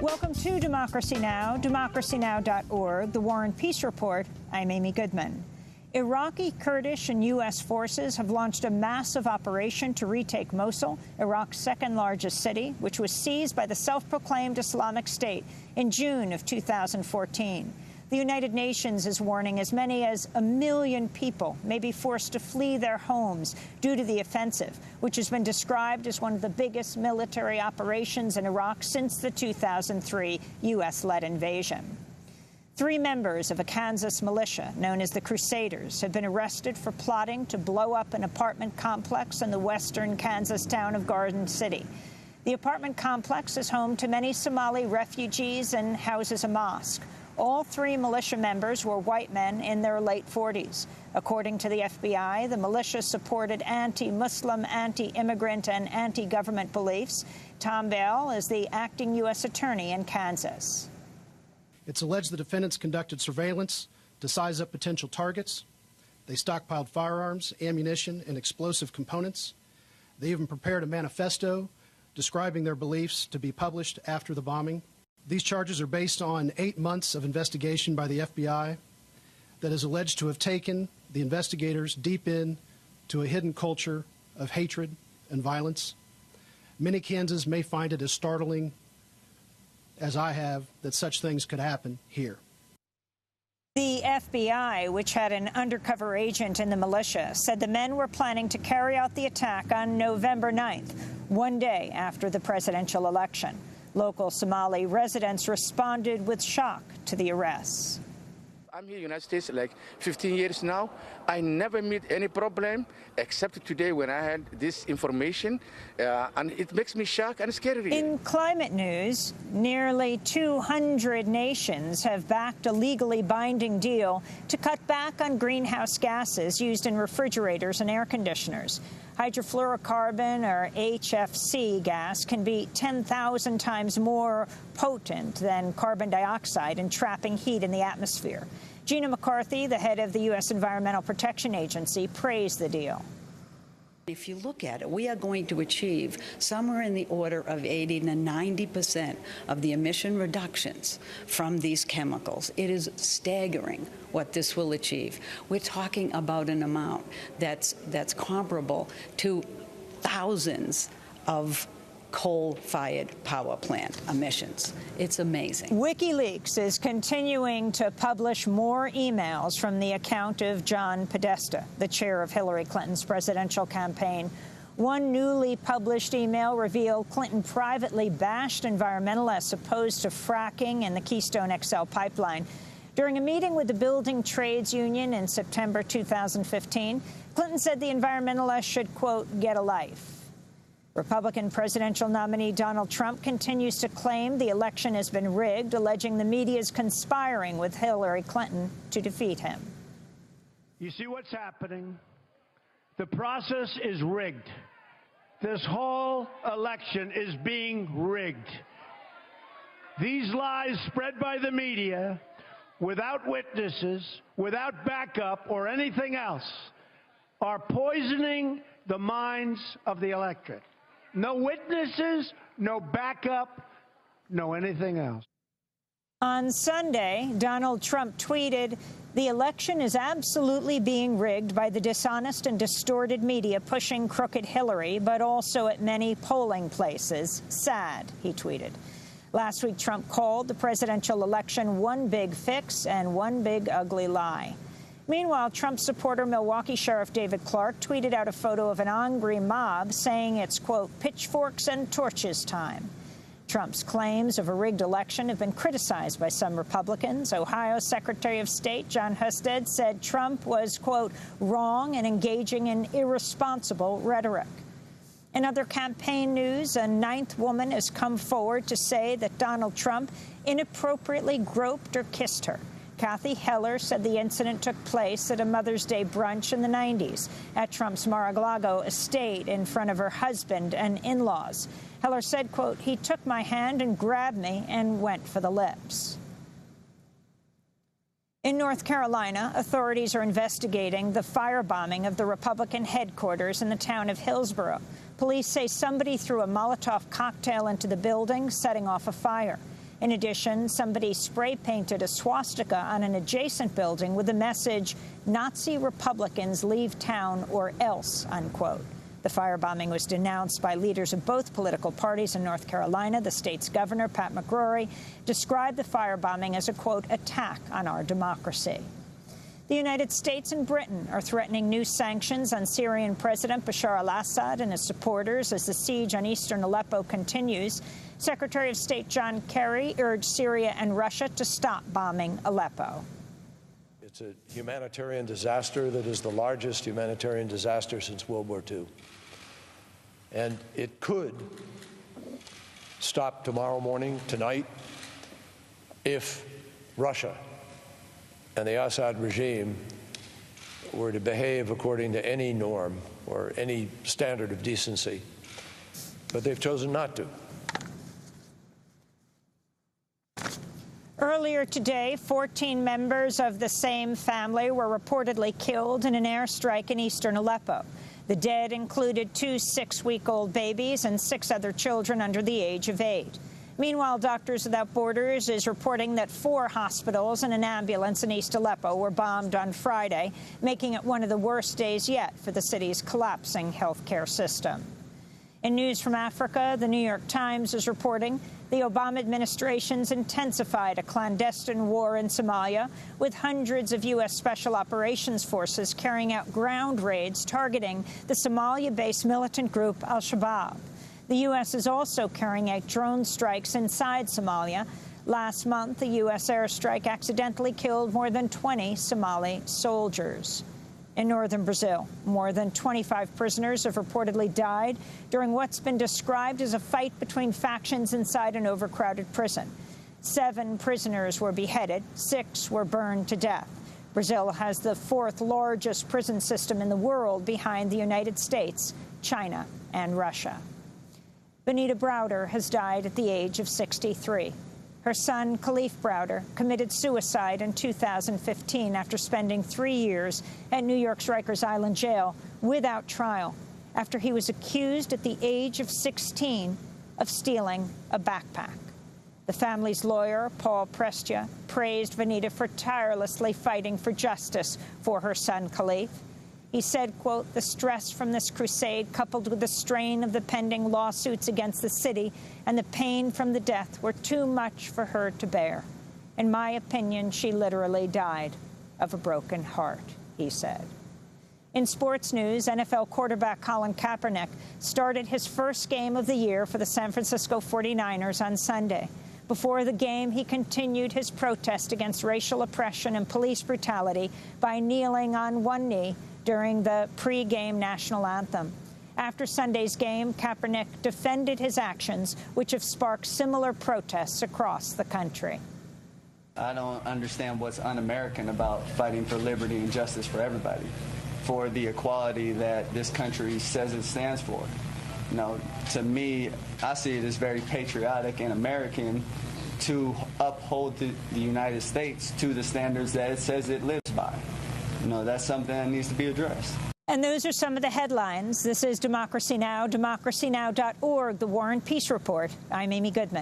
Welcome to Democracy Now!, democracynow.org, the War and Peace Report. I'm Amy Goodman. Iraqi, Kurdish and U.S. forces have launched a massive operation to retake Mosul, Iraq's second-largest city, which was seized by the self-proclaimed Islamic State in June of 2014. The United Nations is warning as many as 1 million people may be forced to flee their homes due to the offensive, which has been described as one of the biggest military operations in Iraq since the 2003 U.S.-led invasion. 3 members of a Kansas militia known as the Crusaders have been arrested for plotting to blow up an apartment complex in the western Kansas town of Garden City. The apartment complex is home to many Somali refugees and houses a mosque. All 3 militia members were white men in their late 40s. According to the FBI, the militia supported anti-Muslim, anti-immigrant, and anti-government beliefs. Tom Bell is the acting U.S. attorney in Kansas. It's alleged the defendants conducted surveillance to size up potential targets. They stockpiled firearms, ammunition, and explosive components. They even prepared a manifesto describing their beliefs to be published after the bombing. These charges are based on 8 months of investigation by the FBI that is alleged to have taken the investigators deep into a hidden culture of hatred and violence. Many Kansans may find it as startling as I have that such things could happen here. The FBI, which had an undercover agent in the militia, said the men were planning to carry out the attack on November 9th, one day after the presidential election. Local Somali residents responded with shock to the arrests. I'm here in the United States like 15 years now. I never meet any problem except today when I had this information, and it makes me shocked and scary. In climate news, nearly 200 nations have backed a legally binding deal to cut back on greenhouse gases used in refrigerators and air conditioners. Hydrofluorocarbon, or HFC gas, can be 10,000 times more potent than carbon dioxide in trapping heat in the atmosphere. Gina McCarthy, the head of the U.S. Environmental Protection Agency, praised the deal. If you look at it, we are going to achieve somewhere in the order of 80 to 90% of the emission reductions from these chemicals. It is staggering what this will achieve. We're talking about an amount that's comparable to thousands of coal-fired power plant emissions. It's amazing. WikiLeaks is continuing to publish more emails from the account of John Podesta, the chair of Hillary Clinton's presidential campaign. One newly published email revealed Clinton privately bashed environmentalists opposed to fracking and the Keystone XL pipeline. During a meeting with the Building Trades Union in September 2015, Clinton said the environmentalists should, quote, get a life. Republican presidential nominee Donald Trump continues to claim the election has been rigged, alleging the media is conspiring with Hillary Clinton to defeat him. You see what's happening? The process is rigged. This whole election is being rigged. These lies spread by the media without witnesses, without backup or anything else, are poisoning the minds of the electorate. No witnesses, no backup, no anything else. On Sunday, Donald Trump tweeted, "The election is absolutely being rigged by the dishonest and distorted media pushing crooked Hillary, but also at many polling places. Sad," he tweeted. Last week, Trump called the presidential election one big fix and one big ugly lie. Meanwhile, Trump supporter Milwaukee Sheriff David Clark tweeted out a photo of an angry mob saying it's, quote, pitchforks and torches time. Trump's claims of a rigged election have been criticized by some Republicans. Ohio Secretary of State John Husted said Trump was, quote, wrong and engaging in irresponsible rhetoric. In other campaign news, a 9th woman has come forward to say that Donald Trump inappropriately groped or kissed her. Kathy Heller said the incident took place at a Mother's Day brunch in the 90s at Trump's Mar-a-Lago estate in front of her husband and in-laws. Heller said, quote, he took my hand and grabbed me and went for the lips. In North Carolina, authorities are investigating the firebombing of the Republican headquarters in the town of Hillsborough. Police say somebody threw a Molotov cocktail into the building, setting off a fire. In addition, somebody spray-painted a swastika on an adjacent building with the message, "Nazi Republicans leave town or else," unquote. The firebombing was denounced by leaders of both political parties in North Carolina. The state's governor, Pat McCrory, described the firebombing as a, quote, attack on our democracy. The United States and Britain are threatening new sanctions on Syrian President Bashar al-Assad and his supporters as the siege on eastern Aleppo continues. Secretary of State John Kerry urged Syria and Russia to stop bombing Aleppo. It's a humanitarian disaster that is the largest humanitarian disaster since World War II. And it could stop tomorrow morning, tonight, if Russia and the Assad regime were to behave according to any norm or any standard of decency. But they've chosen not to. Earlier today, 14 members of the same family were reportedly killed in an airstrike in eastern Aleppo. The dead included 2 6-week-old babies and 6 other children under the age of 8. Meanwhile, Doctors Without Borders is reporting that 4 hospitals and an ambulance in East Aleppo were bombed on Friday, making it one of the worst days yet for the city's collapsing healthcare system. In news from Africa, the New York Times is reporting the Obama administration's intensified a clandestine war in Somalia, with hundreds of U.S. Special Operations Forces carrying out ground raids targeting the Somalia-based militant group al-Shabaab. The U.S. is also carrying out drone strikes inside Somalia. Last month, a U.S. airstrike accidentally killed more than 20 Somali soldiers. In northern Brazil, more than 25 prisoners have reportedly died during what's been described as a fight between factions inside an overcrowded prison. 7 prisoners were beheaded, 6 were burned to death. Brazil has the 4th largest prison system in the world, behind the United States, China, and Russia. Kalief Browder has died at the age of 63. Her son, Kalief Browder, committed suicide in 2015 after spending 3 years at New York's Rikers Island jail without trial, after he was accused at the age of 16 of stealing a backpack. The family's lawyer, Paul Prestia, praised Vanita for tirelessly fighting for justice for her son, Kalief. He said, quote, "The stress from this crusade, coupled with the strain of the pending lawsuits against the city and the pain from the death, were too much for her to bear. In my opinion, she literally died of a broken heart," he said. In sports news, NFL quarterback Colin Kaepernick started his first game of the year for the San Francisco 49ers on Sunday. Before the game, he continued his protest against racial oppression and police brutality by kneeling on one knee during the pre-game national anthem. After Sunday's game, Kaepernick defended his actions, which have sparked similar protests across the country. I don't understand what's un-American about fighting for liberty and justice for everybody, for the equality that this country says it stands for. You know, to me, I see it as very patriotic and American to uphold the United States to the standards that it says it lives by. You know, that's something that needs to be addressed. And those are some of the headlines. This is Democracy Now!, democracynow.org, The War and Peace Report. I'm Amy Goodman.